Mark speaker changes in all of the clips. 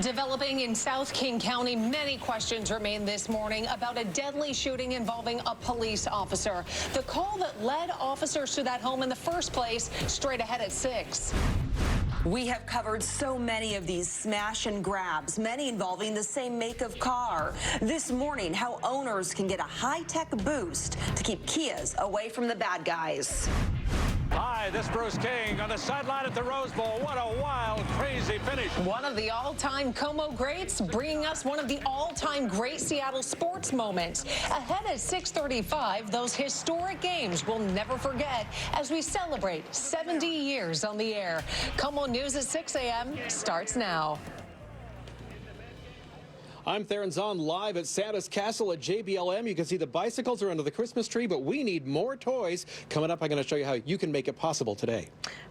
Speaker 1: Developing in South King County, many questions remain this morning about a deadly shooting involving a police officer. The call that led officers to that home in the first place, straight ahead at 6.
Speaker 2: We have covered so many of these smash and grabs, many involving the same make of car. This morning, how owners can get a high-tech boost to keep Kias away from the bad guys.
Speaker 3: Hi, this is Bruce King on the sideline at the Rose Bowl. What a wild, crazy finish.
Speaker 1: One of the all-time Como greats bringing us one of the all-time great Seattle sports moments. Ahead at 6:35, those historic games we'll never forget as we celebrate 70 years on the air. Como News at 6 a.m. starts now.
Speaker 4: I'm Theron Zahn live at Santa's Castle at JBLM. You can see the bicycles are under the Christmas tree, but we need more toys. Coming up, I'm going to show you how you can make it possible today.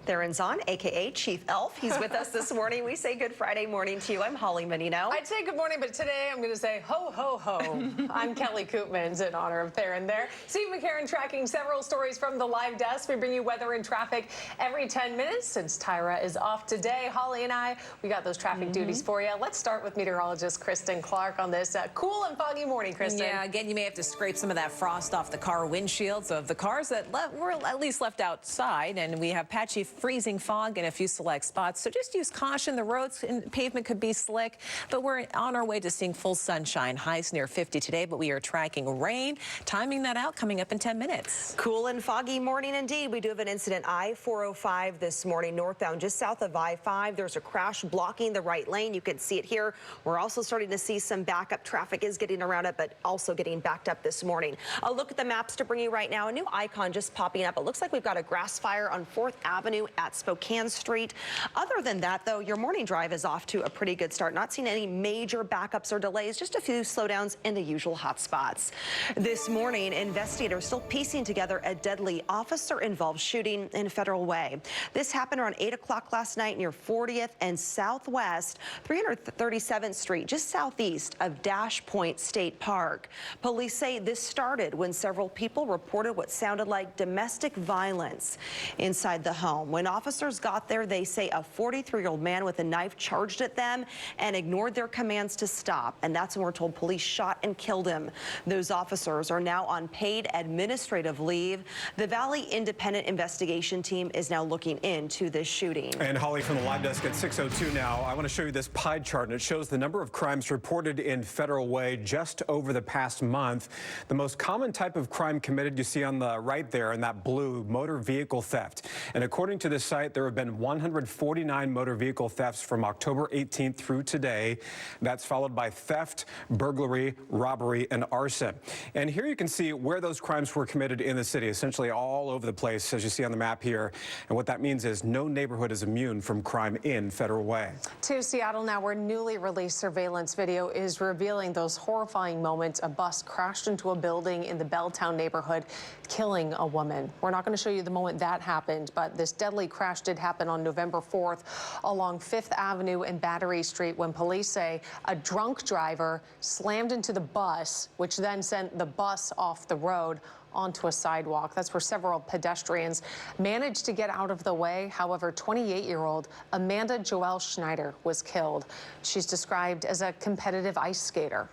Speaker 2: Theron Zahn, a.k.a. Chief Elf. He's with us this morning. We say good Friday morning to you. I'm Holly Menino.
Speaker 1: I'd say good morning, but today I'm going to say ho, ho, ho. I'm Kelly Koopmans in honor of Theron there. Steve McCarron tracking several stories from the live desk. We bring you weather and traffic every 10 minutes since Tyra is off today. Holly and I, we got those traffic duties for you. Let's start with meteorologist Kristen Clark on this cool and foggy morning, Kristen.
Speaker 5: Yeah, again, you may have to scrape some of that frost off the car windshields of the cars that were at least left outside, and we have patchy freezing fog in a few select spots. So just use caution. The roads and pavement could be slick, but we're on our way to seeing full sunshine. Highs near 50 today, but we are tracking rain. Timing that out coming up in 10 minutes.
Speaker 2: Cool and foggy morning indeed. We do have an incident I-405 this morning northbound just south of I-5. There's a crash blocking the right lane. You can see it here. We're also starting to see some backup. Traffic is getting around it, but also getting backed up this morning. A look at the maps to bring you right now. A new icon just popping up. It looks like we've got a grass fire on 4th Avenue at Spokane Street. Other than that, though, your morning drive is off to a pretty good start. Not seeing any major backups or delays, just a few slowdowns in the usual hot spots. This morning, investigators still piecing together a deadly officer-involved shooting in Federal Way. This happened around 8 o'clock last night near 40th and Southwest 337th Street, just southeast of Dash Point State Park. Police say this started when several people reported what sounded like domestic violence inside the home. When officers got there, they say a 43-year-old man with a knife charged at them and ignored their commands to stop. And that's when we're told police shot and killed him. Those officers are now on paid administrative leave. The Valley Independent Investigation Team is now looking into this shooting.
Speaker 6: And Holly from the live desk at 6:02 now. I want to show you this pie chart, and it shows the number of crimes reported in Federal Way just over the past month. The most common type of crime committed you see on the right there in that blue, motor vehicle theft. And according to this site, there have been 149 motor vehicle thefts from October 18th through today. That's followed by theft, burglary, robbery, and arson. And here you can see where those crimes were committed in the city, essentially all over the place, as you see on the map here. And what that means is no neighborhood is immune from crime in Federal Way.
Speaker 1: To Seattle now, where newly released surveillance video is revealing those horrifying moments. A bus crashed into a building in the Belltown neighborhood, killing a woman. We're not going to show you the moment that happened, but this deadly crash did happen on November 4th along 5th Avenue and Battery Street when police say a drunk driver slammed into the bus, which then sent the bus off the road onto a sidewalk. That's where several pedestrians managed to get out of the way. However, 28-year-old Amanda Joelle Schneider was killed. She's described as a competitive ice skater.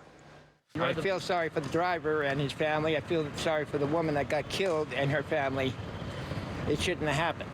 Speaker 7: I feel sorry for the driver and his family. I feel sorry for the woman that got killed and her family. It shouldn't have happened.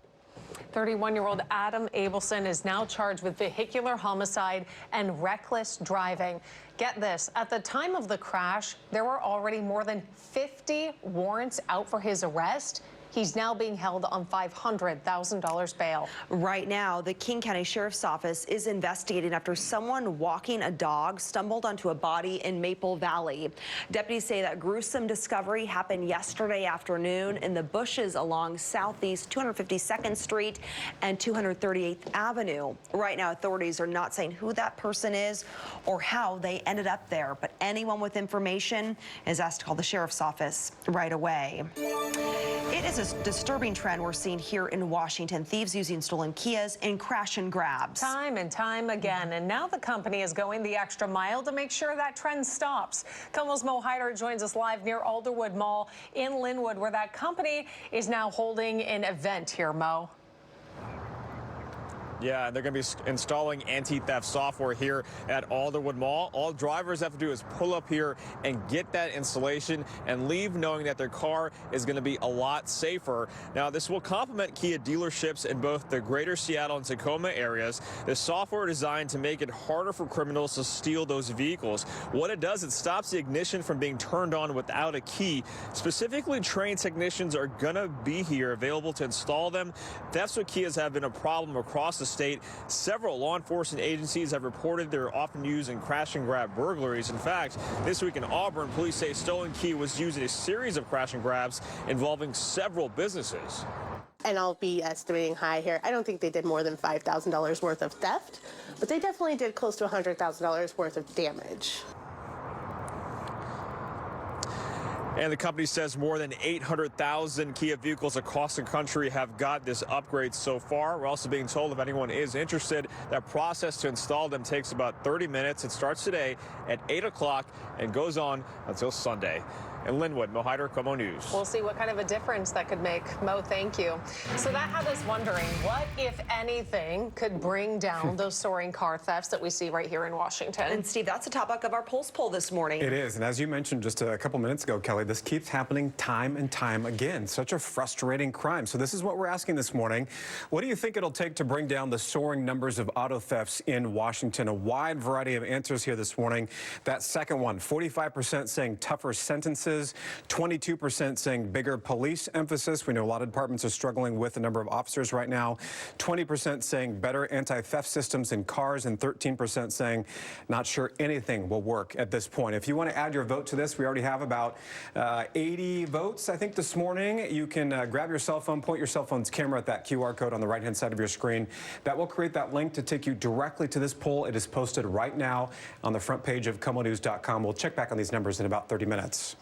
Speaker 1: 31-year-old Adam Abelson is now charged with vehicular homicide and reckless driving. Get this, at the time of the crash, there were already more than 50 warrants out for his arrest. He's now being held on $500,000 bail.
Speaker 2: Right now, the King County Sheriff's Office is investigating after someone walking a dog stumbled onto a body in Maple Valley. Deputies say that gruesome discovery happened yesterday afternoon in the bushes along southeast 252nd Street and 238th Avenue. Right now, authorities are not saying who that person is or how they ended up there, but anyone with information is asked to call the Sheriff's Office right away. It is a disturbing trend we're seeing here in Washington. Thieves using stolen Kias in crash and grabs.
Speaker 1: Time and time again. And now the company is going the extra mile to make sure that trend stops. Como's Mo Hyder joins us live near Alderwood Mall in Linwood, where that company is now holding an event here, Mo.
Speaker 8: Yeah, and they're going to be installing anti-theft software here at Alderwood Mall. All drivers have to do is pull up here and get that installation and leave knowing that their car is going to be a lot safer. Now, this will complement Kia dealerships in both the greater Seattle and Tacoma areas. The software is designed to make it harder for criminals to steal those vehicles. What it does, it stops the ignition from being turned on without a key. Specifically, trained technicians are going to be here available to install them. Thefts with Kias have been a problem across the state. Several law enforcement agencies have reported they're often used in crash and grab burglaries. In fact, this week in Auburn, police say stolen key was used in a series of crash and grabs involving several businesses.
Speaker 9: And I'll be estimating high here. I don't think they did more than $5,000 worth of theft, but they definitely did close to $100,000 worth of damage.
Speaker 8: And the company says more than 800,000 Kia vehicles across the country have got this upgrade so far. We're also being told if anyone is interested, that process to install them takes about 30 minutes. It starts today at 8 o'clock and goes on until Sunday. In Linwood, Mo Hyder, Como News.
Speaker 1: We'll see what kind of a difference that could make. Mo, thank you. So that had us wondering, what, if anything, could bring down those soaring car thefts that we see right here in Washington?
Speaker 2: And Steve, that's the topic of our Pulse poll this morning.
Speaker 6: It is, and as you mentioned just a couple minutes ago, Kelly, this keeps happening time and time again. Such a frustrating crime. So this is what we're asking this morning. What do you think it'll take to bring down the soaring numbers of auto thefts in Washington? A wide variety of answers here this morning. That second one, 45% saying tougher sentences, 22% saying bigger police emphasis. We know a lot of departments are struggling with the number of officers right now. 20% saying better anti-theft systems in cars, and 13% saying not sure anything will work at this point. If you want to add your vote to this, we already have about 80 votes, I think, this morning. You can grab your cell phone, point your cell phone's camera at that QR code on the right-hand side of your screen. That will create that link to take you directly to this poll. It is posted right now on the front page of ComoNews.com. We'll check back on these numbers in about 30 minutes.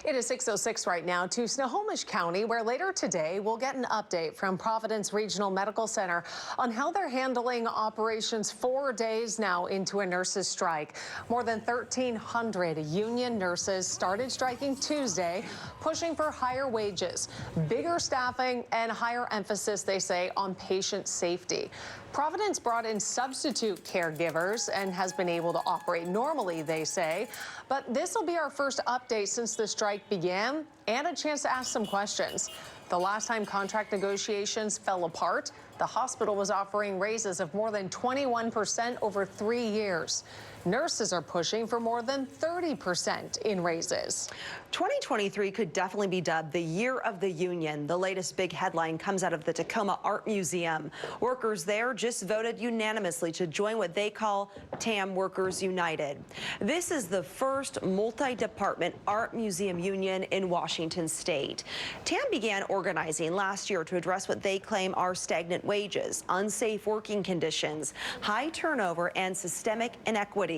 Speaker 1: It is 6:06 right now to Snohomish County, where later today we'll get an update from Providence Regional Medical Center on how they're handling operations 4 days now into a nurses' strike. More than 1,300 union nurses started striking Tuesday, pushing for higher wages, bigger staffing, and higher emphasis, they say, on patient safety. Providence brought in substitute caregivers and has been able to operate normally, they say. But this will be our first update since the strike began, and a chance to ask some questions. The last time contract negotiations fell apart, the hospital was offering raises of more than 21% over 3 years. Nurses are pushing for more than 30% in raises.
Speaker 2: 2023 could definitely be dubbed the Year of the Union. The latest big headline comes out of the Tacoma Art Museum. Workers there just voted unanimously to join what they call TAM Workers United. This is the first multi-department art museum union in Washington state. TAM began organizing last year to address what they claim are stagnant wages, unsafe working conditions, high turnover, and systemic inequity.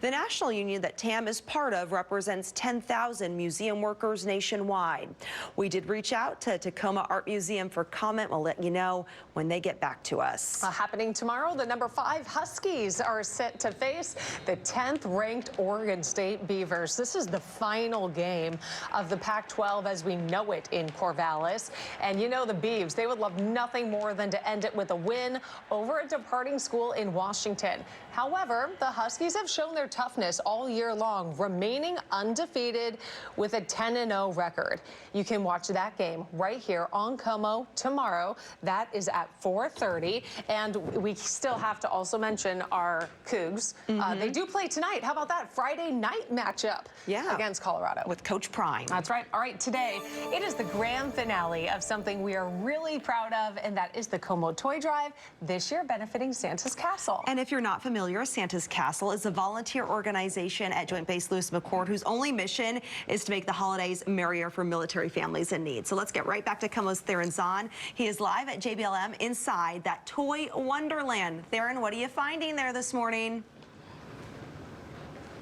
Speaker 2: The national union that TAM is part of represents 10,000 museum workers nationwide. We did reach out to Tacoma Art Museum for comment. We'll let you know when they get back to us.
Speaker 1: Happening tomorrow, the number 5 Huskies are set to face the 10th ranked Oregon State Beavers. This is the final game of the Pac-12 as we know it in Corvallis. And you know the Beavs, they would love nothing more than to end it with a win over a departing school in Washington. However, the Huskies have shown their toughness all year long, remaining undefeated with a 10-0 record. You can watch that game right here on Como tomorrow. That is at 4:30. And we still have to also mention our Cougs. They do play tonight. How about that Friday night matchup against Colorado?
Speaker 2: With Coach Prime.
Speaker 1: That's right. All right, today it is the grand finale of something we are really proud of, and that is the Como Toy Drive, this year benefiting Santa's Castle.
Speaker 2: And if you're not familiar, Santa's Castle is a volunteer organization at Joint Base Lewis McChord whose only mission is to make the holidays merrier for military families in need. So let's get right back to Como's Theron Zahn. He is live at JBLM inside that toy wonderland. Theron, what are you finding there this morning?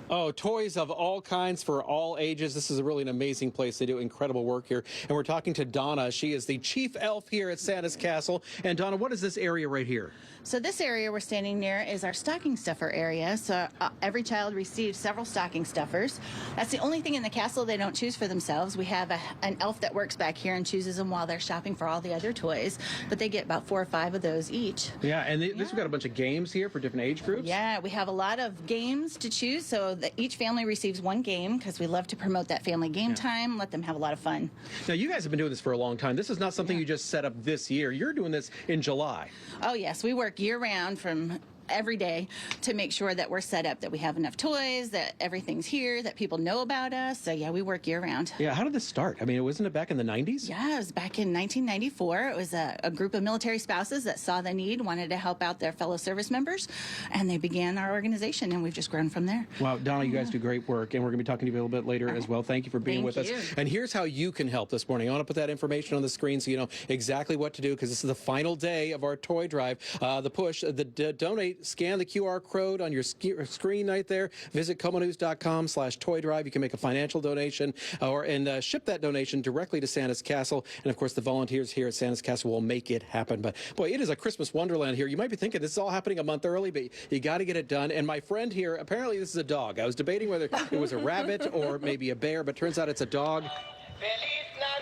Speaker 4: Oh, toys of all kinds for all ages. This is really an amazing place. They do incredible work here. And we're talking to Donna. She is the chief elf here at Santa's Castle. And Donna, what is this area right here?
Speaker 10: So this area we're standing near is our stocking stuffer area. So every child receives several stocking stuffers. That's the only thing in the castle they don't choose for themselves. We have an elf that works back here and chooses them while they're shopping for all the other toys. But they get about 4 or 5 of those each.
Speaker 4: Yeah, and this we've got a bunch of games here for different age groups.
Speaker 10: Yeah, we have a lot of games to choose. So that each family receives 1 game because we love to promote that family game time, let them have a lot of fun.
Speaker 4: Now, you guys have been doing this for a long time. This is not something you just set up this year. You're doing this in July.
Speaker 10: Oh, yes. We work year-round from every day to make sure that we're set up, that we have enough toys, that everything's here, that people know about us. So, yeah, we work year-round.
Speaker 4: Yeah, how did this start? I mean, wasn't it back in the 90s?
Speaker 10: Yeah, it was back in 1994. It was a group of military spouses that saw the need, wanted to help out their fellow service members, and they began our organization, and we've just grown from there.
Speaker 4: Wow, Donna, you guys do great work, and we're going to be talking to you a little bit later as well. Thank you for being with us. And here's how you can help this morning. I want to put that information on the screen so you know exactly what to do, because this is the final day of our toy drive. The push, donate, scan the QR code on your screen right there. Visit comonews.com/toy drive. You can make a financial donation and ship that donation directly to Santa's Castle. And of course, the volunteers here at Santa's Castle will make it happen. But boy, it is a Christmas wonderland here. You might be thinking this is all happening a month early, but you got to get it done. And my friend here, apparently this is a dog. I was debating whether it was a rabbit or maybe a bear, but turns out it's a dog.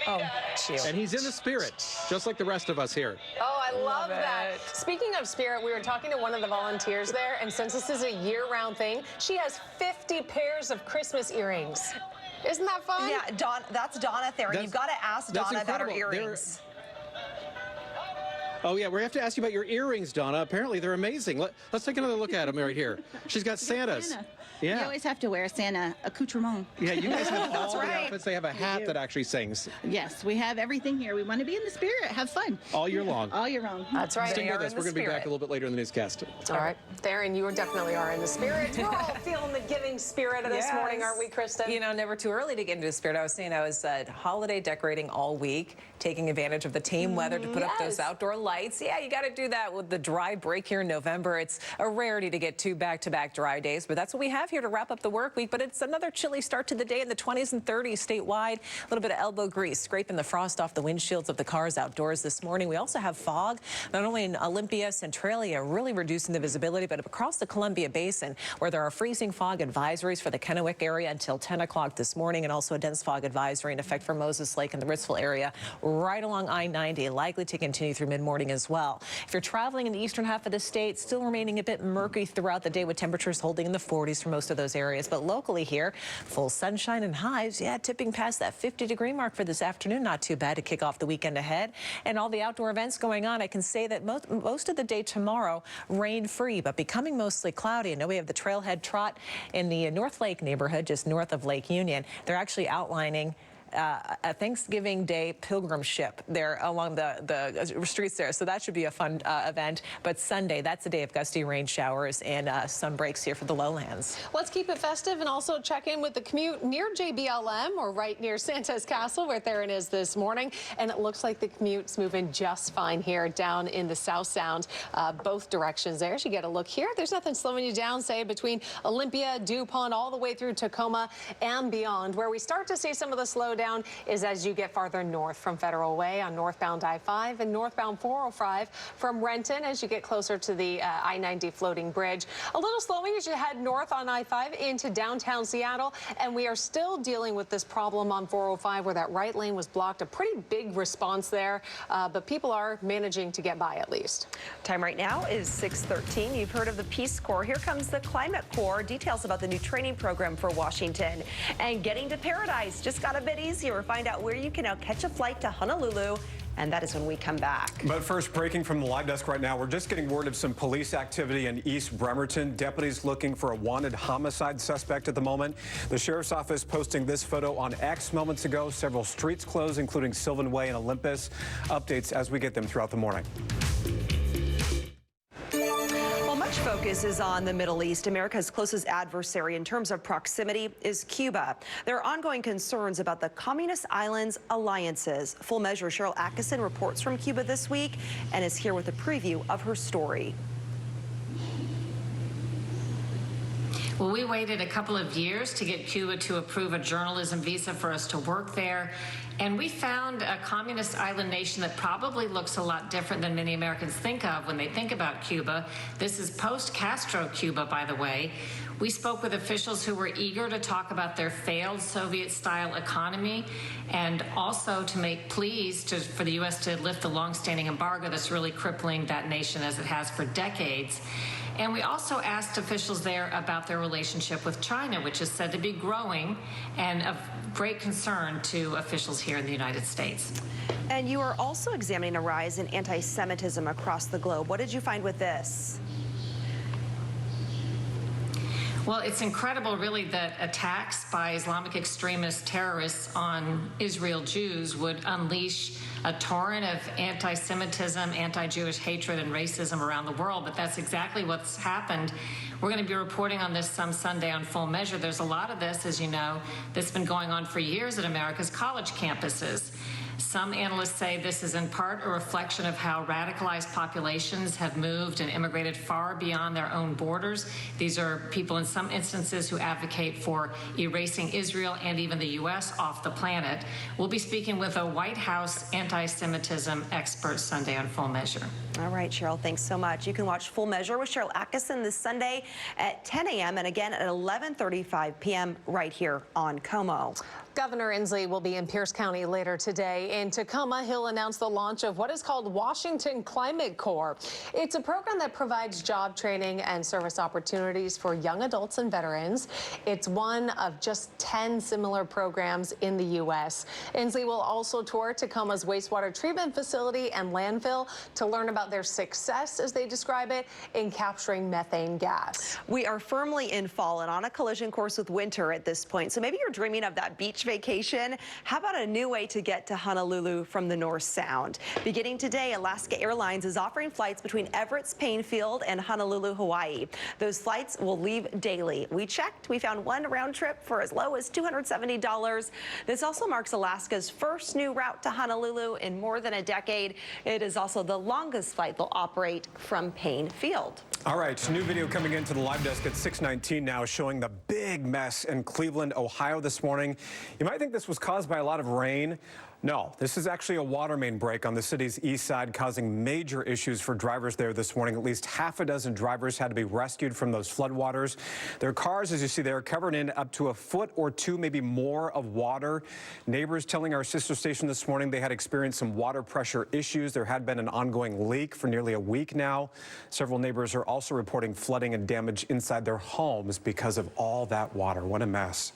Speaker 5: Oh, cute.
Speaker 4: And he's in the spirit, just like the rest of us here.
Speaker 1: Oh, I love that. Speaking of spirit, we were talking to one of the volunteers there, and since this is a year-round thing, she has 50 pairs of Christmas earrings. Isn't that fun?
Speaker 2: Yeah, that's Donna there. You've got to ask Donna about her earrings.
Speaker 4: Oh, yeah, we have to ask you about your earrings, Donna. Apparently, they're amazing. Let's take another look at them right here. She's got Santa's.
Speaker 10: Santa.
Speaker 4: Yeah.
Speaker 10: You always have to wear a Santa accoutrement.
Speaker 4: Yeah, you guys have all the outfits. They have a hat that actually sings.
Speaker 10: Yes, we have everything here. We want to be in the spirit, have fun.
Speaker 4: All year long.
Speaker 10: All year long.
Speaker 1: That's right.
Speaker 4: Stay with us. We're going to be back a little bit later in the newscast.
Speaker 1: All right. Theron, you definitely are in the spirit. We're all feeling the giving spirit of this morning, aren't we, Kristen?
Speaker 5: You know, never too early to get into the spirit. I was saying I was holiday decorating all week, taking advantage of the tame weather to put up those outdoor lights. Yeah, you got to do that with the dry break here in November. It's a rarity to get 2 back-to-back dry days, but that's what we have here to wrap up the work week. But it's another chilly start to the day in the 20s and 30s statewide. A little bit of elbow grease scraping the frost off the windshields of the cars outdoors this morning. We also have fog, not only in Olympia, Centralia, really reducing the visibility, but across the Columbia Basin, where there are freezing fog advisories for the Kennewick area until 10 o'clock this morning, and also a dense fog advisory in effect for Moses Lake and the Ritzville area right along I-90, likely to continue through mid-morning as well. If you're traveling in the eastern half of the state, still remaining a bit murky throughout the day with temperatures holding in the 40s for most of those areas. But locally here, full sunshine and highs, tipping past that 50-degree mark for this afternoon. Not too bad to kick off the weekend ahead. And all the outdoor events going on, I can say that most of the day tomorrow rain-free, but becoming mostly cloudy. I know we have the Trailhead Trot in the North Lake neighborhood, just north of Lake Union. They're actually outlining a Thanksgiving Day pilgrim ship there along the streets there. So that should be a fun event. But Sunday, that's a day of gusty rain showers and sun breaks here for the lowlands.
Speaker 1: Let's keep it festive and also check in with the commute near JBLM or right near Santa's Castle, where Theron is this morning. And it looks like the commute's moving just fine here down in the South Sound, both directions there. As you get a look here, there's nothing slowing you down, say, between Olympia, DuPont, all the way through Tacoma and beyond. Where we start to see some of the slowdown is as you get farther north from Federal Way on northbound I-5 and northbound 405 from Renton as you get closer to the I-90 floating bridge. A little slowing as you head north on I-5 into downtown Seattle, and we are still dealing with this problem on 405 where that right lane was blocked. A pretty big response there, but people are managing to get by at least.
Speaker 2: Time right now is 6:13. You've heard of the Peace Corps. Here comes the Climate Corps. Details about the new training program for Washington. And getting to paradise just got a bit easier. Find out where you can now catch a flight to Honolulu, and that is when we come back.
Speaker 6: But first, breaking from the live desk right now, we're just getting word of some police activity in East Bremerton. Deputies looking for a wanted homicide suspect at the moment. The sheriff's office posting this photo on X moments ago. Several streets closed, including Sylvan Way and Olympus. Updates as we get them throughout the morning.
Speaker 2: Much focus is on the Middle East. America's closest adversary in terms of proximity is Cuba. There are ongoing concerns about the communist islands' alliances. Full Measure Cheryl Atkinson reports from Cuba this week and is here with a preview of her story.
Speaker 11: Well, we waited a couple of years to get Cuba to approve a journalism visa for us to work there. And we found a communist island nation that probably looks a lot different than many Americans think of when they think about Cuba. This is post-Castro Cuba, by the way. We spoke with officials who were eager to talk about their failed Soviet-style economy and also to make pleas for the U.S. to lift the longstanding embargo that's really crippling that nation as it has for decades. And we also asked officials there about their relationship with China, which is said to be growing and of great concern to officials here in the United States.
Speaker 2: And you are also examining a rise in anti-Semitism across the globe. What did you find with this?
Speaker 11: Well, it's incredible, really, that attacks by Islamic extremist terrorists on Israel Jews would unleash a torrent of anti-Semitism, anti-Jewish hatred, and racism around the world. But that's exactly what's happened. We're going to be reporting on this some Sunday on Full Measure. There's a lot of this, as you know, that's been going on for years at America's college campuses. Some analysts say this is in part a reflection of how radicalized populations have moved and immigrated far beyond their own borders. These are people in some instances who advocate for erasing Israel and even the U.S. off the planet. We'll be speaking with a White House anti-Semitism expert Sunday on Full Measure.
Speaker 2: All right, Cheryl, thanks so much. You can watch Full Measure with Cheryl Atkinson this Sunday at 10 a.m. and again at 11:35 p.m. right here on Como.
Speaker 1: Governor Inslee will be in Pierce County later today. In Tacoma, he'll announce the launch of what is called Washington Climate Corps. It's a program that provides job training and service opportunities for young adults and veterans. It's one of just 10 similar programs in the U.S. Inslee will also tour Tacoma's wastewater treatment facility and landfill to learn about their success, as they describe it, in capturing methane gas.
Speaker 2: We are firmly in fall and on a collision course with winter at this point. So maybe you're dreaming of that beach vacation. How about a new way to get to Honolulu from the North Sound? Beginning today, Alaska Airlines is offering flights between Everett's Painfield and Honolulu, Hawaii. Those flights will leave daily. We checked. We found one round trip for as low as $270. This also marks Alaska's first new route to Honolulu in more than a decade. It is also the longest flight they'll operate from Painfield.
Speaker 6: All right, new video coming into the live desk at 6:19 now, showing the big mess in Cleveland, Ohio this morning. You might think this was caused by a lot of rain. No, this is actually a water main break on the city's east side, causing major issues for drivers there this morning. At least half a dozen drivers had to be rescued from those floodwaters. Their cars, as you see there, covered in up to a foot or two, maybe more of water. Neighbors telling our sister station this morning they had experienced some water pressure issues. There had been an ongoing leak for nearly a week now. Several neighbors are also reporting flooding and damage inside their homes because of all that water. What a mess.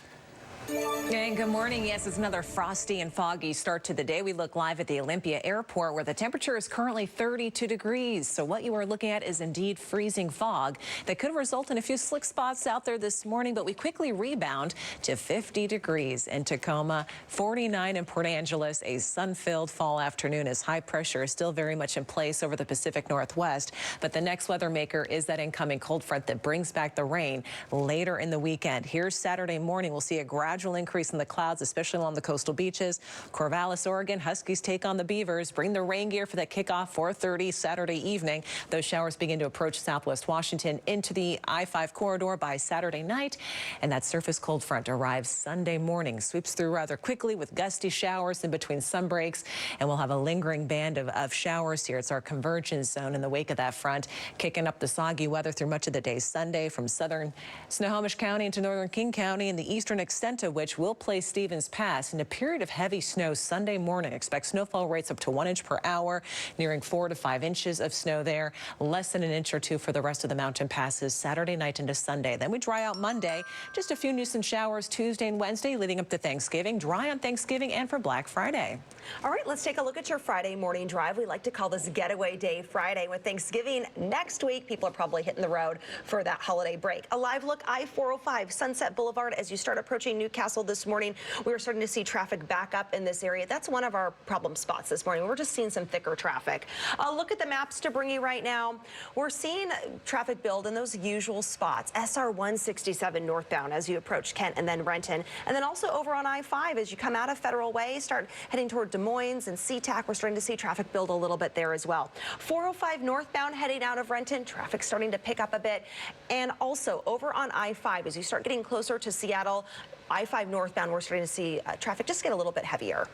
Speaker 5: And good morning. Yes, it's another frosty and foggy start to the day. We look live at the Olympia Airport, where the temperature is currently 32 degrees. So what you are looking at is indeed freezing fog that could result in a few slick spots out there this morning, but we quickly rebound to 50 degrees in Tacoma, 49 in Port Angeles, a sun-filled fall afternoon as high pressure is still very much in place over the Pacific Northwest. But the next weather maker is that incoming cold front that brings back the rain later in the weekend. Here's Saturday morning. We'll see a gradual increase in the clouds, especially along the coastal beaches. Corvallis, Oregon, Huskies take on the Beavers. Bring the rain gear for that kickoff 4:30 Saturday evening. Those showers begin to approach Southwest Washington into the I-5 corridor by Saturday night. And that surface cold front arrives Sunday morning, sweeps through rather quickly with gusty showers in between sun breaks. And we'll have a lingering band of showers here. It's our convergence zone in the wake of that front, kicking up the soggy weather through much of the day Sunday from southern Snohomish County into northern King County and the eastern extent of which will place Stevens Pass in a period of heavy snow Sunday morning. Expect snowfall rates up to 1 inch per hour, nearing 4 to 5 inches of snow there. Less than an inch or two for the rest of the mountain passes Saturday night into Sunday. Then we dry out Monday. Just a few nuisance showers Tuesday and Wednesday leading up to Thanksgiving. Dry on Thanksgiving and for Black Friday.
Speaker 2: All right, let's take a look at your Friday morning drive. We like to call this Getaway Day Friday. With Thanksgiving next week, people are probably hitting the road for that holiday break. A live look I-405 Sunset Boulevard as you start approaching New Castle this morning. We were starting to see traffic back up in this area. That's one of our problem spots this morning. We're just seeing some thicker traffic. Look at the maps to bring you right now. We're seeing traffic build in those usual spots. SR 167 northbound as you approach Kent and then Renton. And then also over on I-5 as you come out of Federal Way, start heading toward Des Moines and SeaTac. We're starting to see traffic build a little bit there as well. 405 northbound heading out of Renton. Traffic starting to pick up a bit. And also over on I-5 as you start getting closer to Seattle, I-5 northbound, we're starting to see traffic just get a little bit heavier.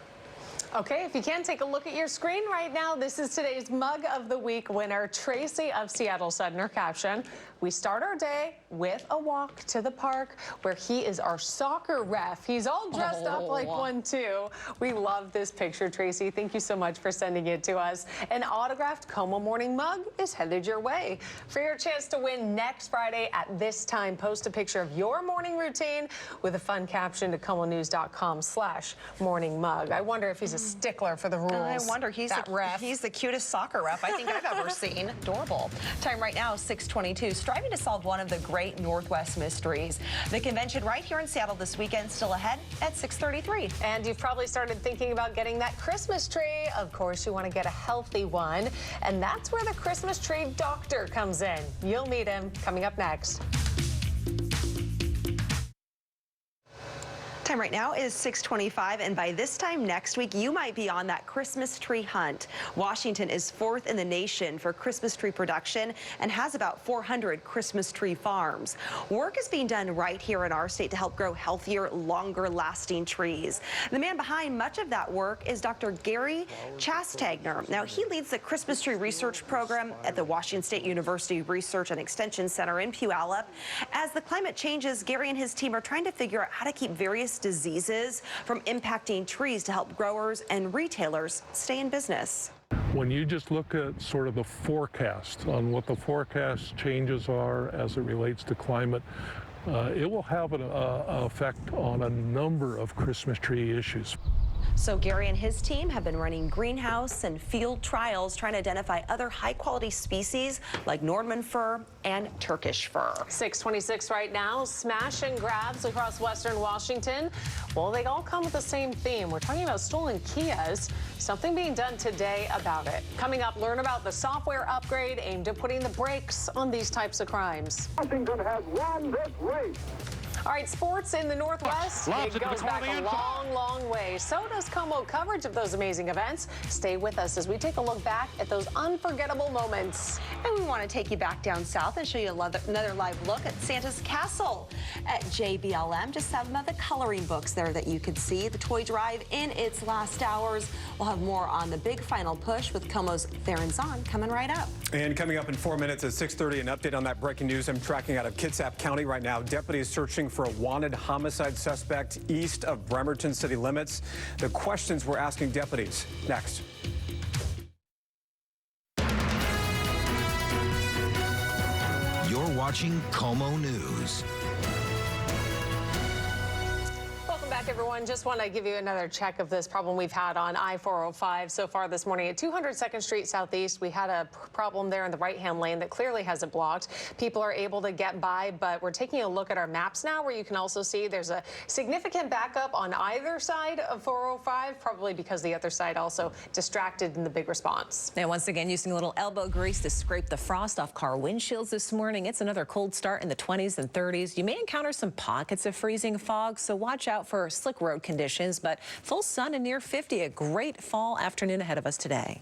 Speaker 1: Okay, if you can take a look at your screen right now, this is today's Mug of the Week winner, Tracy of Seattle said in her caption, "We start our day with a walk to the park where he is our soccer ref. He's all dressed up like one too." We love this picture, Tracy. Thank you so much for sending it to us. An autographed Como Morning mug is headed your way. For your chance to win next Friday at this time, post a picture of your morning routine with a fun caption to comonews.com/morningmug. I wonder if he's a stickler for the rules.
Speaker 2: I wonder. He's the cutest soccer ref I think I've ever seen. Adorable. Time right now, 6:22. Striving to solve one of the great Northwest mysteries. The convention right here in Seattle this weekend still ahead at 6:33.
Speaker 1: And you've probably started thinking about getting that Christmas tree. Of course, you want to get a healthy one. And that's where the Christmas tree doctor comes in. You'll meet him coming up next.
Speaker 2: Time right now is 6:25, and by this time next week, you might be on that Christmas tree hunt. Washington is 4th in the nation for Christmas tree production and has about 400 Christmas tree farms. Work is being done right here in our state to help grow healthier, longer-lasting trees. The man behind much of that work is Dr. Gary Chastagner. Now, he leads the Christmas tree research program at the Washington State University Research and Extension Center in Puyallup. As the climate changes, Gary and his team are trying to figure out how to keep various diseases from impacting trees to help growers and retailers stay in business.
Speaker 12: When you just look at sort of the forecast on what the forecast changes are as it relates to climate, it will have an effect on a number of Christmas tree issues.
Speaker 2: So Gary and his team have been running greenhouse and field trials trying to identify other high-quality species like Nordman fir and Turkish fir.
Speaker 1: 6:26 right now. Smash and grabs across Western Washington. Well, they all come with the same theme. We're talking about stolen Kias. Something being done today about it. Coming up, learn about the software upgrade aimed at putting the brakes on these types of crimes.
Speaker 13: Washington has won this race.
Speaker 1: All right, sports in the Northwest, it goes back a long, long way. So does Como coverage of those amazing events. Stay with us as we take a look back at those unforgettable moments.
Speaker 2: And we want to take you back down south and show you another live look at Santa's Castle at JBLM. Just some of the coloring books there that you could see. The toy drive in its last hours. We'll have more on the big final push with Como's Theron Zahn coming right up.
Speaker 6: And coming up in 4 minutes at 6:30, an update on that breaking news I'm tracking out of Kitsap County right now. Deputies searching for a wanted homicide suspect east of Bremerton city limits. The questions we're asking deputies next.
Speaker 14: You're watching Como News.
Speaker 1: Welcome back, everyone. Just want to give you another check of this problem we've had on I-405 so far this morning at 202nd Street Southeast. We had a problem there in the right-hand lane that clearly has it blocked. People are able to get by, but we're taking a look at our maps now where you can also see there's a significant backup on either side of 405, probably because the other side also distracted in the big response.
Speaker 5: And once again, using a little elbow grease to scrape the frost off car windshields this morning. It's another cold start in the 20s and 30s. You may encounter some pockets of freezing fog, so watch out for slick road conditions, but full sun and near 50. A great fall afternoon ahead of us today.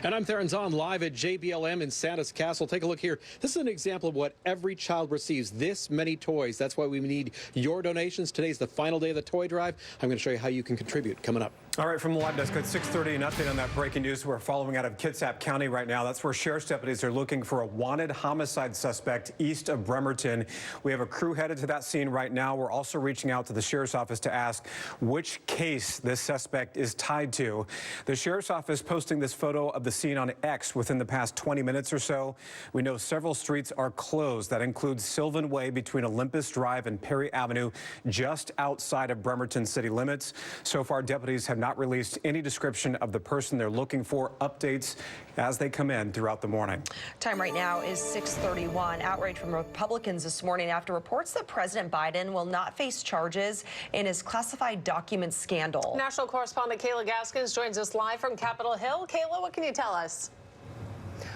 Speaker 4: And I'm Theron Zahn live at JBLM in Santa's Castle. Take a look here. This is an example of what every child receives, this many toys. That's why we need your donations. Today's the final day of the toy drive. I'm going to show you how you can contribute coming up.
Speaker 6: All right, from the live desk at 6:30, an update on that breaking news we're following out of Kitsap County right now. That's where sheriff's deputies are looking for a wanted homicide suspect east of Bremerton. We have a crew headed to that scene right now. We're also reaching out to the sheriff's office to ask which case this suspect is tied to. The sheriff's office posting this photo of the scene on X within the past 20 minutes or so. We know several streets are closed. That includes Sylvan Way between Olympus Drive and Perry Avenue, just outside of Bremerton city limits. So far, deputies have not released any description of the person they're looking for. Updates as they come in throughout the morning.
Speaker 2: Time right now is 6:31. Outrage from Republicans this morning after reports that President Biden will not face charges in his classified documents scandal.
Speaker 1: National correspondent Kayla Gaskins joins us live from Capitol Hill. Kayla, what can you tell us?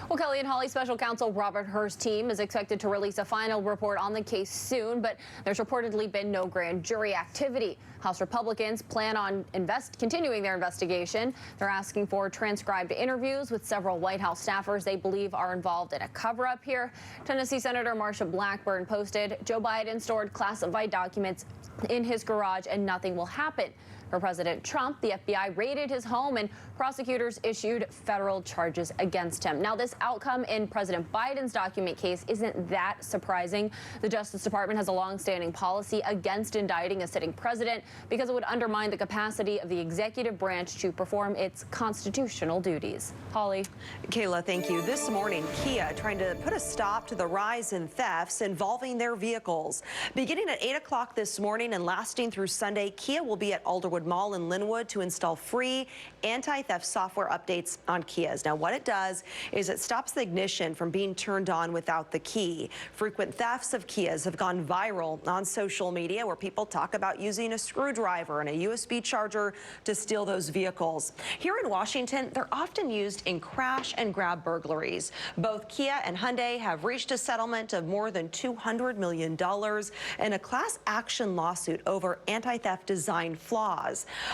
Speaker 15: Well, Kelly and Holly, special counsel Robert Hur's team is expected to release a final report on the case soon, but there's reportedly been no grand jury activity. House Republicans plan on continuing their investigation. They're asking for transcribed interviews with several White House staffers they believe are involved in a cover-up here. Tennessee Senator Marsha Blackburn posted, Joe Biden stored classified documents in his garage and nothing will happen. For President Trump, the FBI raided his home and prosecutors issued federal charges against him. Now, this outcome in President Biden's document case isn't that surprising. The Justice Department has a long-standing policy against indicting a sitting president because it would undermine the capacity of the executive branch to perform its constitutional duties. Holly.
Speaker 2: Kayla, thank you. This morning, Kia trying to put a stop to the rise in thefts involving their vehicles. Beginning at 8 o'clock this morning and lasting through Sunday, Kia will be at Alderwood Mall in Linwood to install free anti-theft software updates on Kias. Now, what it does is it stops the ignition from being turned on without the key. Frequent thefts of Kias have gone viral on social media where people talk about using a screwdriver and a USB charger to steal those vehicles. Here in Washington, they're often used in crash and grab burglaries. Both Kia and Hyundai have reached a settlement of more than $200 million in a class action lawsuit over anti-theft design flaws.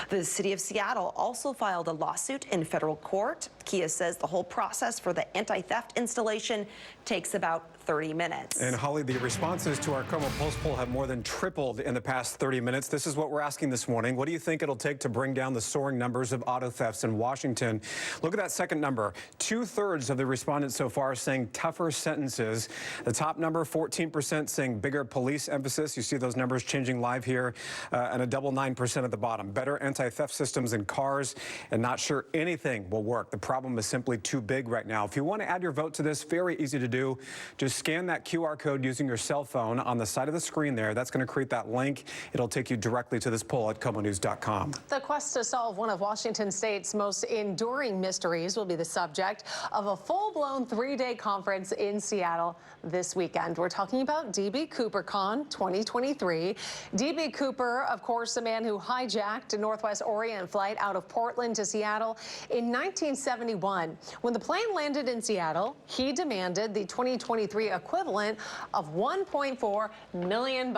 Speaker 2: The city of Seattle also filed a lawsuit in federal court. Kia says the whole process for the anti-theft installation takes about 30 minutes.
Speaker 6: And Holly, the responses to our Como Pulse poll have more than tripled in the past 30 minutes. This is what we're asking this morning. What do you think it'll take to bring down the soaring numbers of auto thefts in Washington? Look at that second number. 2/3 of the respondents so far saying tougher sentences. The top number, 14% saying bigger police emphasis. You see those numbers changing live here. And a double 9% at the bottom. Better anti-theft systems in cars, and not sure anything will work. The problem is simply too big right now. If you want to add your vote to this, very easy to do. Just scan that QR code using your cell phone on the side of the screen there. That's going to create that link. It'll take you directly to this poll at comonews.com.
Speaker 1: The quest to solve one of Washington State's most enduring mysteries will be the subject of a full-blown 3-day conference in Seattle this weekend. We're talking about DB CooperCon 2023. DB Cooper, of course, the man who hijacked a Northwest Orient flight out of Portland to Seattle in 1971. When the plane landed in Seattle, he demanded the 2023 equivalent of $1.4 million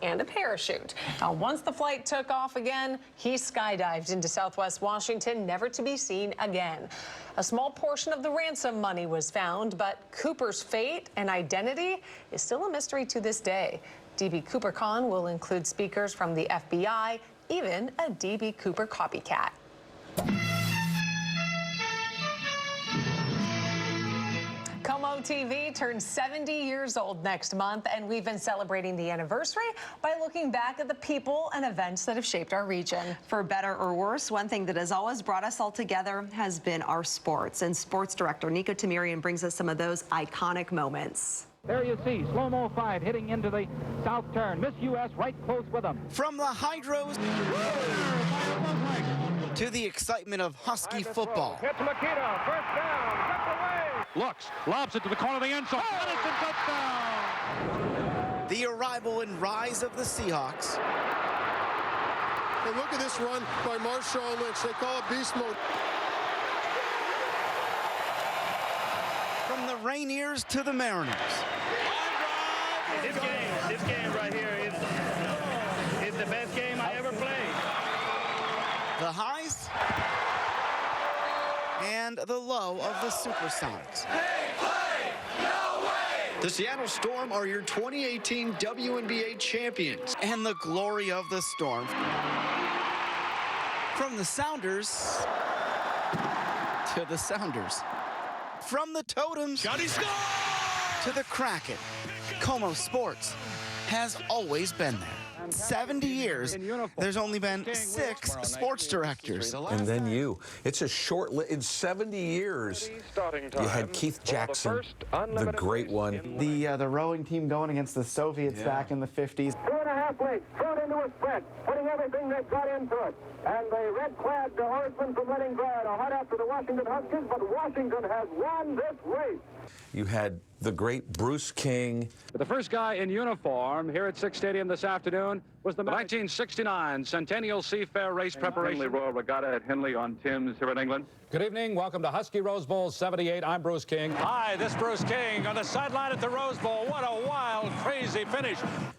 Speaker 1: and a parachute. Now, once the flight took off again, he skydived into Southwest Washington, never to be seen again. A small portion of the ransom money was found, but Cooper's fate and identity is still a mystery to this day. DB CooperCon will include speakers from the FBI, even a DB Cooper copycat. Como TV turns 70 years old next month, and we've been celebrating the anniversary by looking back at the people and events that have shaped our region.
Speaker 2: For better or worse, one thing that has always brought us all together has been our sports. And sports director Nico Tamirian brings us some of those iconic moments.
Speaker 16: There you see Slow-Mo 5 hitting into the south turn. Miss U.S. right close with them.
Speaker 17: From the Hydros to the excitement of Husky football.
Speaker 16: It's Makita, first down, kept away.
Speaker 3: Looks, lobs it to the corner of the end zone. Madison touchdown!
Speaker 17: The arrival and rise of the Seahawks.
Speaker 18: And look at this run by Marshawn Lynch. They call it beast mode.
Speaker 17: From the Rainiers to the Mariners.
Speaker 19: This game right here is the best game I ever played.
Speaker 17: The highs and the low of the Supersonics.
Speaker 20: The Seattle Storm are your 2018 WNBA champions.
Speaker 17: And the glory of the Storm. From the Sounders to the Sounders. From the Totems to the Kraken. Como Sports has always been there. 70 years, there's only been 6 sports directors.
Speaker 21: And then you. It's a short in 70 years. You had Keith Jackson, the great one.
Speaker 22: The rowing team going against the Soviets back in the 50s.
Speaker 13: 2.5 athletes threw it into a sprint, putting everything they've got into it. And the red-clad horsemen from Leningrad are hot after the Washington Huskies, but Washington has won this race.
Speaker 21: You had the great Bruce King.
Speaker 16: The first guy in uniform here at Sick Stadium this afternoon was the 1969 Centennial Seafair race preparation.
Speaker 7: Royal Regatta at Henley on Thames here in England.
Speaker 3: Good evening. Welcome to Husky Rose Bowl 78. I'm Bruce King. Hi, this is Bruce King on the sideline at the Rose Bowl. What a wild, crazy finish.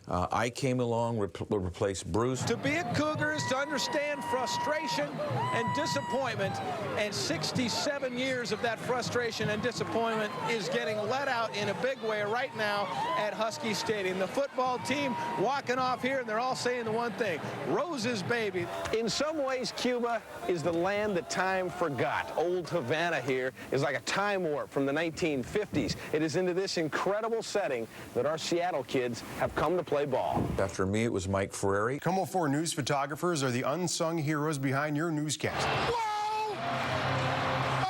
Speaker 21: I came along, replaced Bruce.
Speaker 22: To be a Cougar is to understand frustration and disappointment, and 67 years of that frustration and disappointment is getting let out in a big way right now at Husky Stadium. The football team walking off here, and they're all saying the one thing, Rose's baby.
Speaker 23: In some ways, Cuba is the land that time forgot. Old Havana here is like a time warp from the 1950s. It is into this incredible setting that our Seattle kids have come to play ball.
Speaker 21: After me, it was Mike Ferreri.
Speaker 18: KOMO 4 news photographers are the unsung heroes behind your newscast.
Speaker 10: Whoa!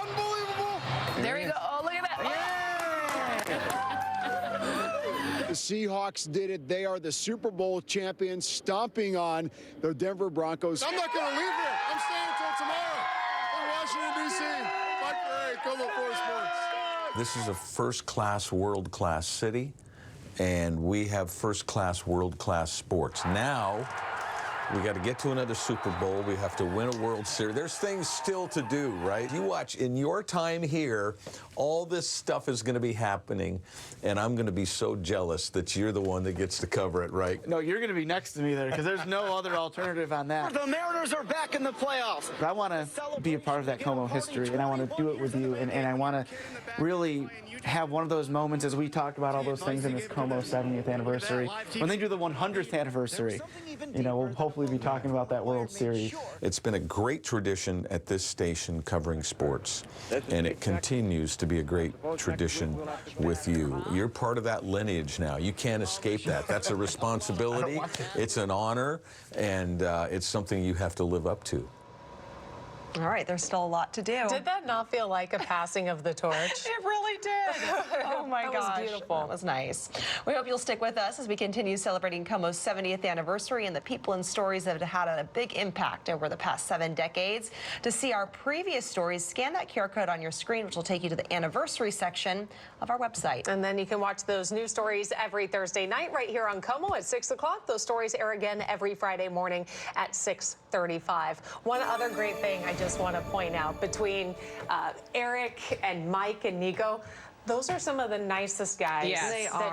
Speaker 10: Unbelievable! There you go. Oh, look at that.
Speaker 18: The Seahawks did it. They are the Super Bowl champions, stomping on the Denver Broncos. I'm not going to leave here. I'm staying until tomorrow in Washington, D.C. Mike Ferreri, KOMO 4 Sports.
Speaker 21: This is a first-class, world-class city, and we have first-class, world-class sports. Now, we got to get to another Super Bowl. We have to win a World Series. There's things still to do, right? You watch, in your time here, all this stuff is going to be happening, and I'm going to be so jealous that you're the one that gets to cover it, right?
Speaker 17: No, you're going to be next to me there because there's no other alternative on that.
Speaker 20: The Mariners are back in the playoffs.
Speaker 17: I want to be a part of that KOMO history, and I want to do it with you, and I want to really have one of those moments as we talked about all those things in this KOMO 70th anniversary. When they do the 100th anniversary, you know, we'll hopefully be talking about that World Series.
Speaker 21: It's been a great tradition at this station covering sports, and it continues to be a great tradition with you. You're part of that lineage now. You can't escape that. That's a responsibility. It's an honor, and it's something you have to live up to.
Speaker 2: All right, there's still a lot to do.
Speaker 1: Did that not feel like a passing of the torch?
Speaker 2: It really did. Oh my gosh.
Speaker 1: That was beautiful.
Speaker 2: That was nice. We hope you'll stick with us as we continue celebrating KOMO's 70th anniversary and the people and stories that have had a big impact over the past 7 decades. To see our previous stories, scan that QR code on your screen, which will take you to the anniversary section of our website.
Speaker 1: And then you can watch those news stories every Thursday night right here on KOMO at 6 o'clock. Those stories air again every Friday morning at 6:35. One other great thing I just want to point out between Eric and Mike and Nico, those are some of the nicest guys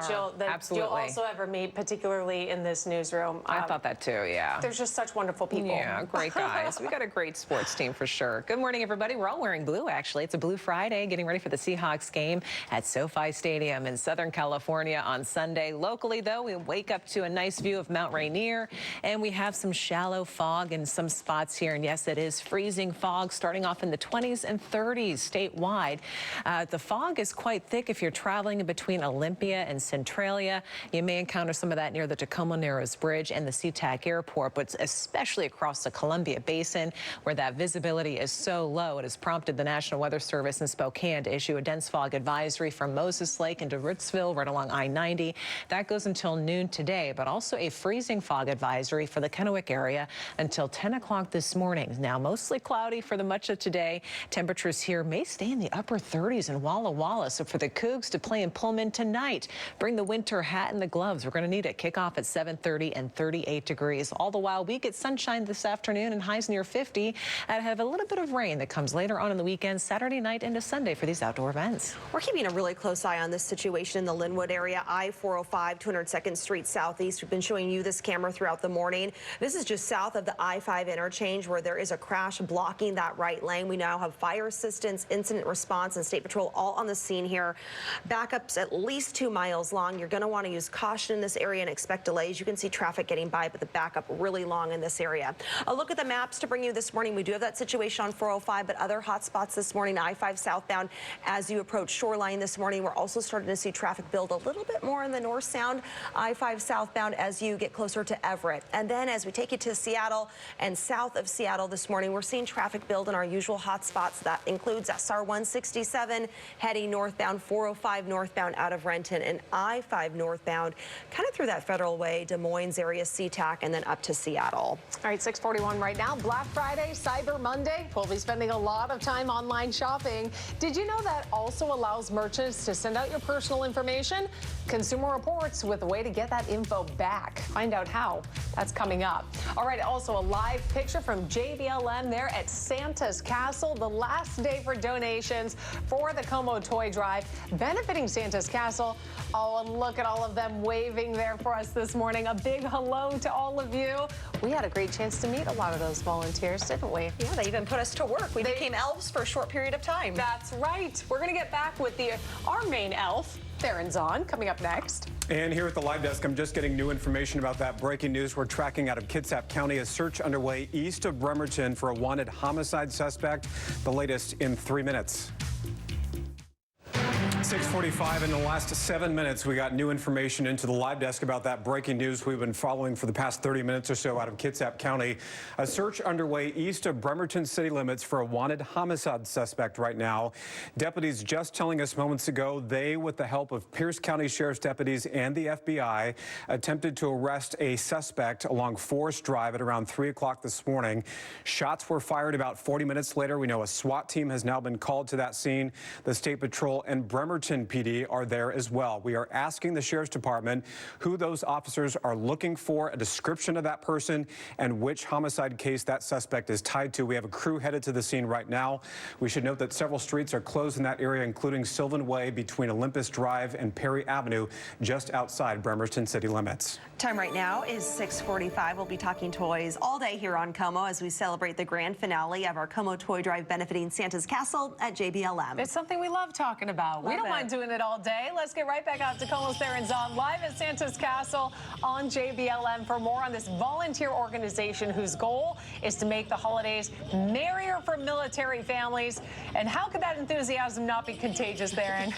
Speaker 1: you'll also ever meet, particularly in this newsroom.
Speaker 5: I thought that too, yeah.
Speaker 1: They're just such wonderful people.
Speaker 5: Yeah, great guys. We got a great sports team for sure. Good morning, everybody. We're all wearing blue, actually. It's a Blue Friday, getting ready for the Seahawks game at SoFi Stadium in Southern California on Sunday. Locally, though, we wake up to a nice view of Mount Rainier, and we have some shallow fog in some spots here. And yes, it is freezing fog starting off in the 20s and 30s statewide. The fog is quite thick if you're traveling between Olympia and Centralia. You may encounter some of that near the Tacoma Narrows Bridge and the SeaTac Airport, but especially across the Columbia Basin where that visibility is so low. It has prompted the National Weather Service in Spokane to issue a dense fog advisory from Moses Lake into Ritzville right along I-90. That goes until noon today, but also a freezing fog advisory for the Kennewick area until 10 o'clock this morning. Now mostly cloudy for the much of today. Temperatures here may stay in the upper 30s in Walla Walla. So for the Cougs to play in Pullman tonight, bring the winter hat and the gloves. We're going to need it. Kickoff at 7:30 and 38 degrees. All the while, we get sunshine this afternoon and highs near 50 and have a little bit of rain that comes later on in the weekend, Saturday night into Sunday for these outdoor events.
Speaker 2: We're keeping a really close eye on this situation in the Linwood area, I-405, 202nd Street Southeast. We've been showing you this camera throughout the morning. This is just south of the I-5 interchange where there is a crash blocking that right lane. We now have fire assistance, incident response, and State Patrol all on the scene here. Backups at least 2 miles long. You're going to want to use caution in this area and expect delays. You can see traffic getting by, but the backup really long in this area. A look at the maps to bring you this morning. We do have that situation on 405, but other hot spots this morning, I-5 southbound as you approach Shoreline this morning. We're also starting to see traffic build a little bit more in the North Sound, I-5 southbound as you get closer to Everett. And then as we take you to Seattle and south of Seattle this morning, we're seeing traffic build in our usual hot spots. That includes SR 167 heading northbound northbound, 405 northbound out of Renton, and I-5 northbound, kind of through that Federal Way, Des Moines area, SeaTac, and then up to Seattle.
Speaker 1: All right, 6:41 right now. Black Friday, Cyber Monday. We'll be spending a lot of time online shopping. Did you know that also allows merchants to send out your personal information? Consumer Reports with a way to get that info back. Find out how. That's coming up. All right, also a live picture from JBLM there at Santa's Castle. The last day for donations for the Como Toy Drive, benefiting Santa's Castle. Oh, and look at all of them waving there for us this morning. A big hello to all of you. We had a great chance to meet a lot of those volunteers, didn't we?
Speaker 2: Yeah, they even put us to work. We became elves for a short period of time.
Speaker 1: That's right. We're going to get back with our main elf, Theron Zahn, coming up next.
Speaker 6: And here at the live desk, I'm just getting new information about that breaking news we're tracking out of Kitsap County. A search underway east of Bremerton for a wanted homicide suspect. The latest in 3 minutes. 6:45 in the last 7 minutes, we got new information into the live desk about that breaking news we've been following for the past 30 minutes or so out of Kitsap County. A search underway east of Bremerton city limits for a wanted homicide suspect right now. Deputies just telling us moments ago they, with the help of Pierce County Sheriff's deputies and the FBI, attempted to arrest a suspect along Forest Drive at around 3 o'clock this morning. Shots were fired about 40 minutes later. We know a SWAT team has now been called to that scene. The State Patrol and Bremerton PD are there as well. We are asking the Sheriff's Department who those officers are looking for, a description of that person, and which homicide case that suspect is tied to. We have a crew headed to the scene right now. We should note that several streets are closed in that area, including Sylvan Way between Olympus Drive and Perry Avenue, just outside Bremerton city limits.
Speaker 2: Time right now is 6:45. We'll be talking toys all day here on Como as we celebrate the grand finale of our Como Toy Drive benefiting Santa's Castle at JBLM.
Speaker 1: It's something we love talking about. We don't mind doing it all day. Let's get right back out to Como's Theron Zahn live at Santa's Castle on JBLM for more on this volunteer organization whose goal is to make the holidays merrier for military families. And how could that enthusiasm not be contagious, Theron?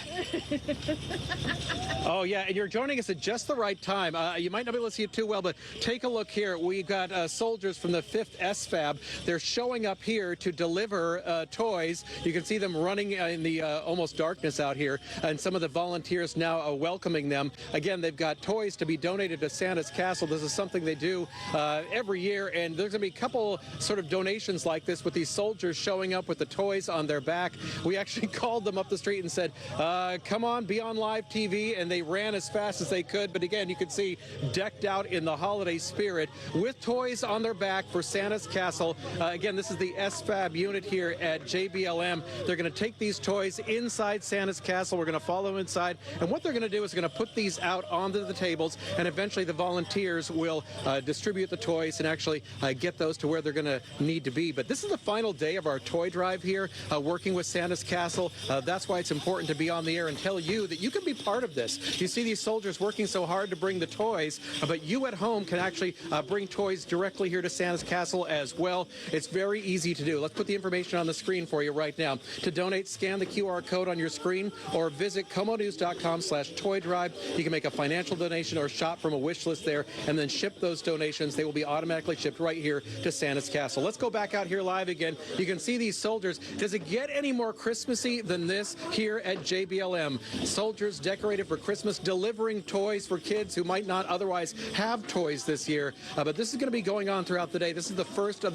Speaker 4: Oh, yeah, and you're joining us at just the right time. You might not be able to see it too well, but take a look here. We've got soldiers from the 5th SFAB. They're showing up here to deliver toys. You can see them running in the almost darkness out here, and some of the volunteers now welcoming them. Again, they've got toys to be donated to Santa's Castle. This is something they do every year, and there's going to be a couple sort of donations like this with these soldiers showing up with the toys on their back. We actually called them up the street and said, come on, be on live TV, and they ran as fast as they could. But again, you can see decked out in the holiday spirit with toys on their back for Santa's Castle. Again, this is the SFAB unit here at JBLM. They're going to take these toys inside Santa's Castle. We're going to follow them inside, and what they're going to do is going to put these out onto the tables, and eventually the volunteers will distribute the toys and actually get those to where they're going to need to be. But this is the final day of our toy drive here, working with Santa's Castle. That's why it's important to be on the air and tell you that you can be part of this. You see these soldiers working so hard to bring the toys, but you at home can actually bring toys directly here to Santa's Castle as well. It's very easy to do. Let's put the information on the screen for you right now. To donate, scan the QR code on your screen or visit comonews.com/toy drive. You can make a financial donation or shop from a wish list there and then ship those donations. They will be automatically shipped right here to Santa's Castle. Let's go back out here live again. You can see these soldiers. Does it get any more Christmassy than this here at JBLM? Soldiers decorated for Christmas, delivering toys for kids who might not otherwise have toys this year. But this is going to be going on throughout the day. This is the first of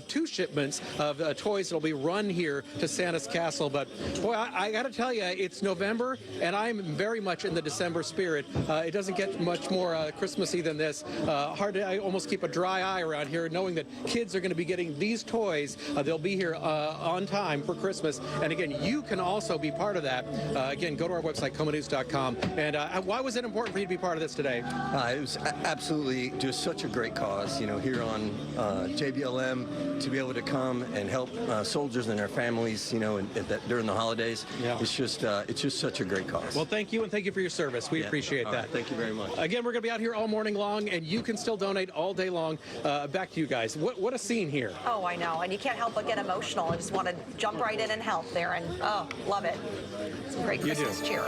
Speaker 4: 2 shipments of toys that will be run here to Santa's Castle. But boy, I got to tell you, it's November, and I'm very much in the December spirit. It doesn't get much more Christmassy than this. Hard to I almost keep a dry eye around here, knowing that kids are going to be getting these toys. They'll be here on time for Christmas. And again, you can also be part of that. Again, go to our website, comonews.com. And why was it important for you to be part of this today?
Speaker 8: It was absolutely just such a great cause, you know, here on JBLM, to be able to come and help soldiers and their families, you know, during the holidays. Yeah. It's just such a great cause.
Speaker 4: Well, thank you, and thank you for your service. We appreciate that.
Speaker 8: Right, thank you very much.
Speaker 4: Again, we're going to be out here all morning long, and you can still donate all day long. Back to you guys. What a scene here.
Speaker 2: Oh, I know, and you can't help but get emotional. I just want to jump right in and help there, and oh, love it. It's a great Christmas cheer.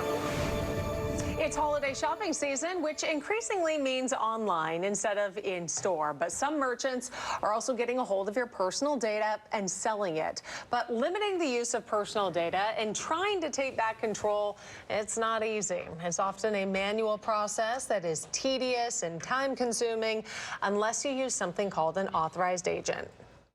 Speaker 1: It's holiday shopping season, which increasingly means online instead of in store. But some merchants are also getting a hold of your personal data and selling it. But limiting the use of personal data and trying to take back control, it's not easy. It's often a manual process that is tedious and time-consuming unless you use something called an authorized agent.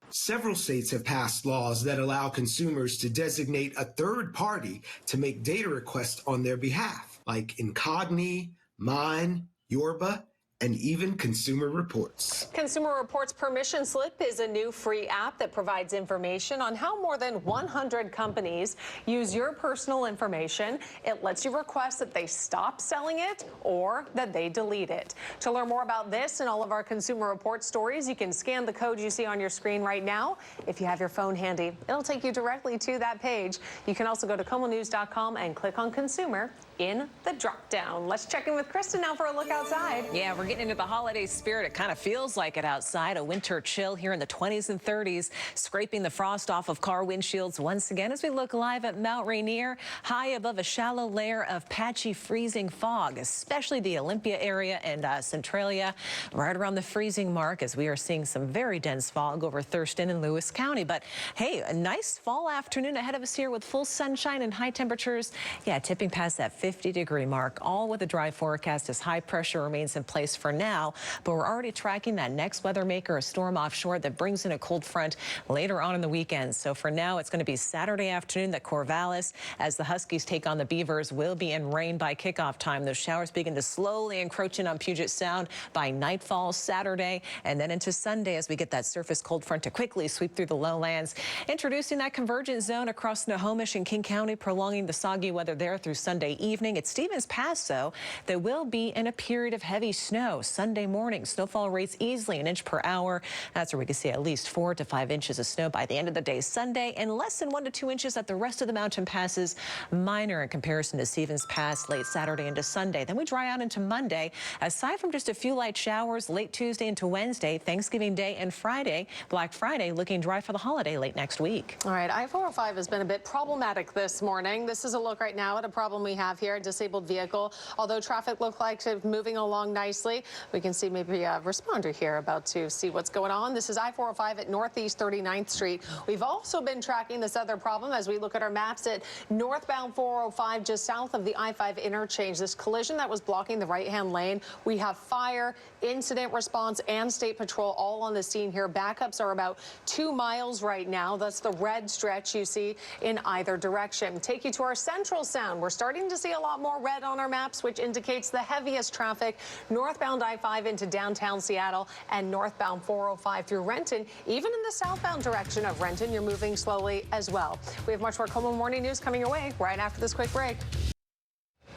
Speaker 9: Several states have passed laws that allow consumers to designate a third party to make data requests on their behalf, like Incogni, Mine, Yorba, and even Consumer Reports.
Speaker 1: Consumer Reports Permission Slip is a new free app that provides information on how more than 100 companies use your personal information. It lets you request that they stop selling it or that they delete it. To learn more about this and all of our Consumer Report stories, you can scan the code you see on your screen right now. If you have your phone handy, it'll take you directly to that page. You can also go to KomoNews.com and click on Consumer in the drop-down. Let's check in with Kristen now for a look outside.
Speaker 5: Yeah, we're getting into the holiday spirit. It kind of feels like it outside. A winter chill here in the 20s and 30s, scraping the frost off of car windshields once again as we look live at Mount Rainier, high above a shallow layer of patchy freezing fog, especially the Olympia area and Centralia, right around the freezing mark as we are seeing some very dense fog over Thurston and Lewis County. But hey, a nice fall afternoon ahead of us here with full sunshine and high temperatures. Yeah, tipping past that 50-degree mark, all with a dry forecast as high pressure remains in place for now. But we're already tracking that next weather maker, a storm offshore that brings in a cold front later on in the weekend. So for now, it's going to be Saturday afternoon that Corvallis, as the Huskies take on the Beavers, will be in rain by kickoff time. Those showers begin to slowly encroach in on Puget Sound by nightfall Saturday and then into Sunday as we get that surface cold front to quickly sweep through the lowlands, introducing that convergence zone across Snohomish and King County, prolonging the soggy weather there through Sunday evening. At Stevens Pass, though, there will be in a period of heavy snow. Sunday morning, snowfall rates easily an inch per hour. That's where we can see at least 4 to 5 inches of snow by the end of the day Sunday, and less than 1 to 2 inches at the rest of the mountain passes. Minor in comparison to Stevens Pass late Saturday into Sunday. Then we dry out into Monday. Aside from just a few light showers late Tuesday into Wednesday, Thanksgiving Day and Friday, Black Friday looking dry for the holiday late next week.
Speaker 1: All right, I-405 has been a bit problematic this morning. This is a look right now at a problem we have here, a disabled vehicle. Although traffic looks like it's moving along nicely, we can see maybe a responder here about to see what's going on. This is I-405 at Northeast 39th Street. We've also been tracking this other problem as we look at our maps at northbound 405 just south of the I-5 interchange. This collision that was blocking the right-hand lane. We have fire, incident response, and state patrol all on the scene here. Backups are about 2 miles right now. That's the red stretch you see in either direction. Take you to our central sound. We're starting to see a lot more red on our maps, which indicates the heaviest traffic northbound I-5 into downtown Seattle and northbound 405 through Renton. Even in the southbound direction of Renton, you're moving slowly as well. We have much more Como Morning News coming your way right after this quick break.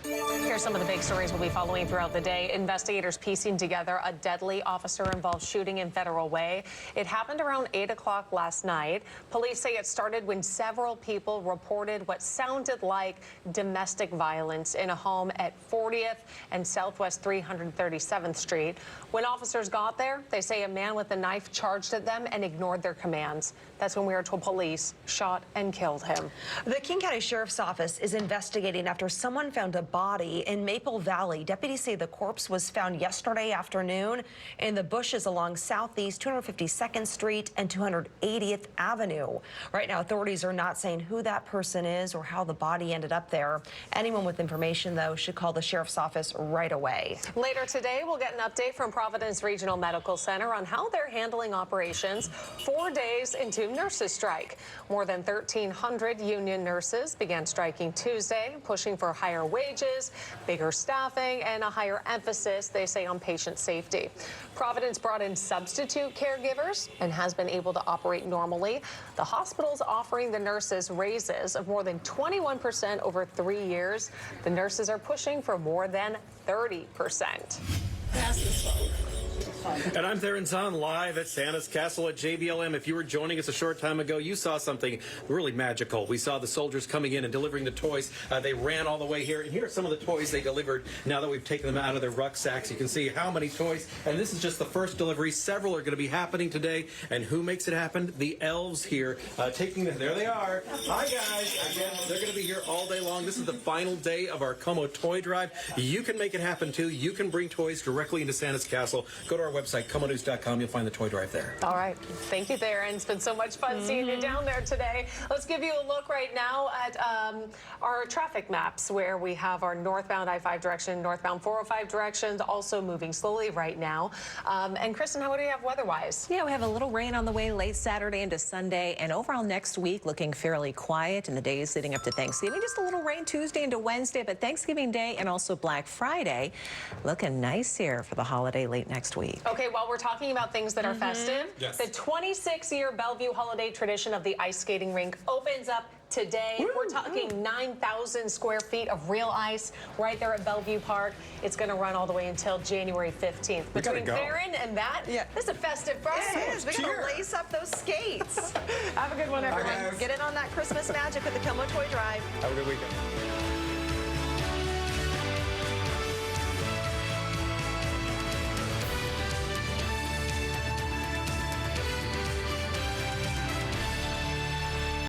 Speaker 1: Here's some of the big stories we'll be following throughout the day. Investigators piecing together a deadly officer-involved shooting in Federal Way. It happened around 8 o'clock last night. Police say it started when several people reported what sounded like domestic violence in a home at 40th and Southwest 337th Street. When officers got there, they say a man with a knife charged at them and ignored their commands. That's when we are told police shot and killed him.
Speaker 2: The King County Sheriff's Office is investigating after someone found a body in Maple Valley. Deputies say the corpse was found yesterday afternoon in the bushes along Southeast 252nd Street and 280th Avenue. Right now, authorities are not saying who that person is or how the body ended up there. Anyone with information, though, should call the Sheriff's Office right away.
Speaker 1: Later today, we'll get an update from Providence Regional Medical Center on how they're handling operations 4 days into nurses' strike. More than 1,300 union nurses began striking Tuesday, pushing for higher wages, bigger staffing, and a higher emphasis, they say, on patient safety. Providence brought in substitute caregivers and has been able to operate normally. The hospital's offering the nurses raises of more than 21% over 3 years. The nurses are pushing for more than 30%.
Speaker 4: And I'm Theron Zahn, live at Santa's Castle at JBLM. If you were joining us a short time ago, you saw something really magical. We saw the soldiers coming in and delivering the toys. They ran all the way here, and here are some of the toys they delivered now that we've taken them out of their rucksacks. You can see how many toys, and this is just the first delivery. Several are going to be happening today, and who makes it happen? The elves here taking them. There they are. Hi, guys. Again, they're going to be here all day long. This is the final day of our Como Toy Drive. You can make it happen, too. You can bring toys directly into Santa's Castle. Go to our website, comonews.com. You'll find the toy drive there.
Speaker 1: All right. Thank you, Theron. It's been so much fun seeing you down there today. Let's give you a look right now at our traffic maps, where we have our northbound I-5 direction, northbound 405 directions, also moving slowly right now. And Kristen, what do you have weather-wise?
Speaker 5: Yeah, we have a little rain on the way late Saturday into Sunday, and overall next week looking fairly quiet in the days leading up to Thanksgiving. Just a little rain Tuesday into Wednesday, but Thanksgiving Day and also Black Friday looking nice here for the holiday late next week.
Speaker 1: Okay, while we're talking about things that are festive,
Speaker 5: Yes.
Speaker 1: the 26-year Bellevue holiday tradition of the ice skating rink opens up today. We're talking 9,000 square feet of real ice right there at Bellevue Park. It's going to run all the way until January 15th. Between Theron and that, this is a festive Friday.
Speaker 2: It is. We got to lace up those skates.
Speaker 1: Have a good one, everyone.
Speaker 2: Get in on that Christmas magic with the Como Toy Drive.
Speaker 6: Have a good weekend.